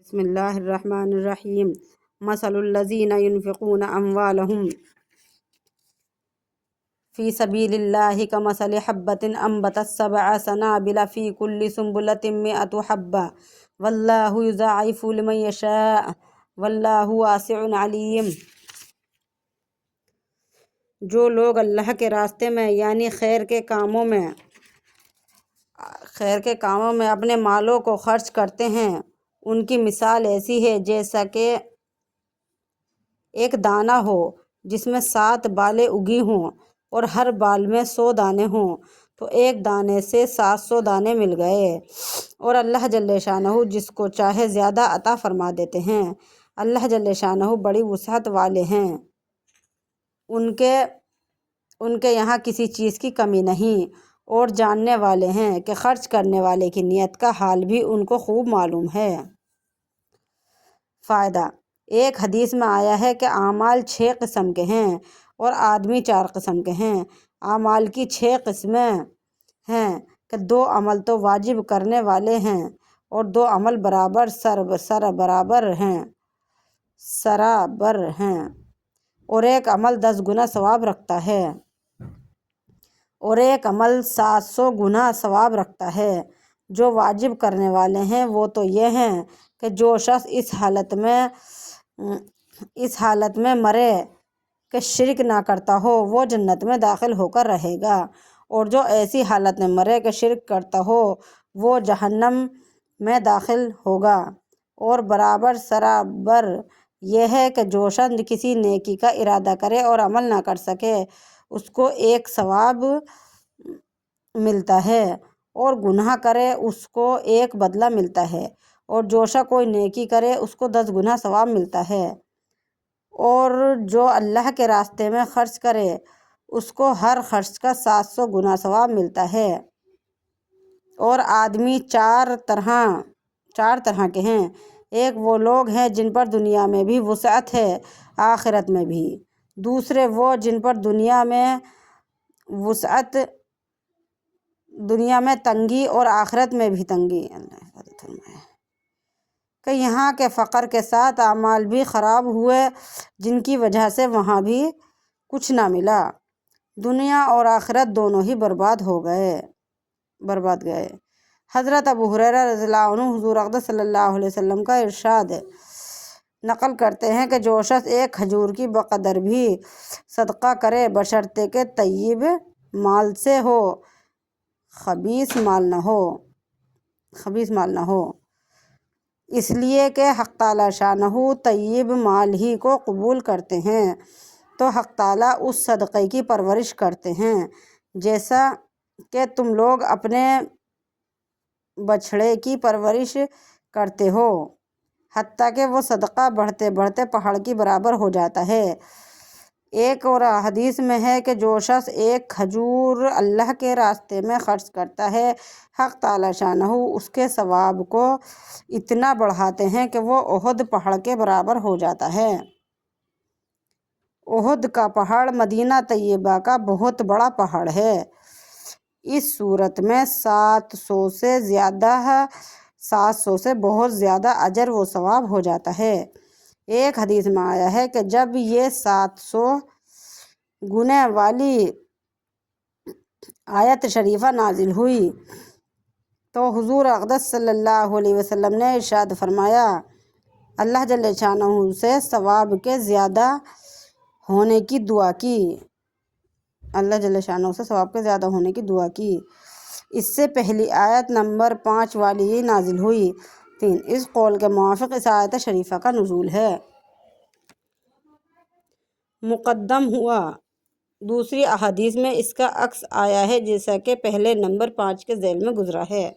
بسم اللہ الرحمن الرحیم۔ مثل الذین ينفقون اموالهم فی سبیل اللہ کمثل حبۃ انبتت سبع سنابل فی کل سنبلۃ مئۃ حبۃ واللہ یضاعف لمن یشاء واللہ واسع علیم۔ جو لوگ اللہ کے راستے میں یعنی خیر کے کاموں میں اپنے مالوں کو خرچ کرتے ہیں، ان کی مثال ایسی ہے جیسا کہ ایک دانہ ہو جس میں 7 بالیں اگی ہوں اور ہر بال میں 100 دانے ہوں، تو ایک دانے سے 700 دانے مل گئے۔ اور اللہ جل شانہ جس کو چاہے زیادہ عطا فرما دیتے ہیں۔ اللہ جل شانہ بڑی وسعت والے ہیں، ان کے یہاں کسی چیز کی کمی نہیں، اور جاننے والے ہیں کہ خرچ کرنے والے کی نیت کا حال بھی ان کو خوب معلوم ہے۔ فائدہ: ایک حدیث میں آیا ہے کہ اعمال 6 قسم کے ہیں اور آدمی 4 قسم کے ہیں۔ اعمال کی 6 قسمیں ہیں کہ 2 عمل تو واجب کرنے والے ہیں اور 2 عمل برابر ہیں اور ایک عمل 10 گنا ثواب رکھتا ہے اور ایک عمل 700 گنا ثواب رکھتا ہے۔ جو واجب کرنے والے ہیں وہ تو یہ ہیں کہ جو شخص اس حالت میں مرے کہ شرک نہ کرتا ہو وہ جنت میں داخل ہو کر رہے گا، اور جو ایسی حالت میں مرے کہ شرک کرتا ہو وہ جہنم میں داخل ہوگا۔ اور برابر یہ ہے کہ جو شخص کسی نیکی کا ارادہ کرے اور عمل نہ کر سکے اس کو 1 ثواب ملتا ہے، اور گناہ کرے اس کو 1 بدلہ ملتا ہے، اور جو شخص کوئی نیکی کرے اس کو 10 گنا ثواب ملتا ہے، اور جو اللہ کے راستے میں خرچ کرے اس کو ہر خرچ کا 700 گنا ثواب ملتا ہے۔ اور آدمی 4 طرح کے ہیں۔ ایک وہ لوگ ہیں جن پر دنیا میں بھی وسعت ہے، آخرت میں بھی۔ دوسرے وہ جن پر دنیا میں تنگی اور آخرت میں بھی تنگی، کہ یہاں کے فقر کے ساتھ اعمال بھی خراب ہوئے جن کی وجہ سے وہاں بھی کچھ نہ ملا، دنیا اور آخرت دونوں ہی برباد گئے۔ حضرت ابو ہریرہ رضی اللہ عنہ حضور اقدس صلی اللہ علیہ وسلم کا ارشاد نقل کرتے ہیں کہ جو شخص 1 کھجور کی بقدر بھی صدقہ کرے بشرطے کہ طیب مال سے ہو، خبیث مال نہ ہو، اس لیے کہ حق تعالی شانہ طیب مال ہی کو قبول کرتے ہیں، تو حق تعالی اس صدقے کی پرورش کرتے ہیں جیسا کہ تم لوگ اپنے بچھڑے کی پرورش کرتے ہو، حتیٰ کہ وہ صدقہ بڑھتے بڑھتے پہاڑ کی برابر ہو جاتا ہے۔ ایک اور حدیث میں ہے کہ جو شخص 1 کھجور اللہ کے راستے میں خرچ کرتا ہے، حق تعالی شانہ اس کے ثواب کو اتنا بڑھاتے ہیں کہ وہ احد پہاڑ کے برابر ہو جاتا ہے۔ احد کا پہاڑ مدینہ طیبہ کا بہت بڑا پہاڑ ہے۔ اس صورت میں 700 سے بہت زیادہ اجر و ثواب ہو جاتا ہے۔ ایک حدیث میں آیا ہے کہ جب یہ 700 گنے والی آیت شریفہ نازل ہوئی تو حضور اقدس صلی اللہ علیہ وسلم نے ارشاد فرمایا، اللہ جل شانہ سے ثواب کے زیادہ ہونے کی دعا کی۔ اس سے پہلی آیت نمبر 5 والی نازل ہوئی۔ 3 اس قول کے موافق اس آیت شریفہ کا نزول ہے۔ مقدم ہوا۔ دوسری احادیث میں اس کا عکس آیا ہے جیسا کہ پہلے نمبر 5 کے ذیل میں گزرا ہے۔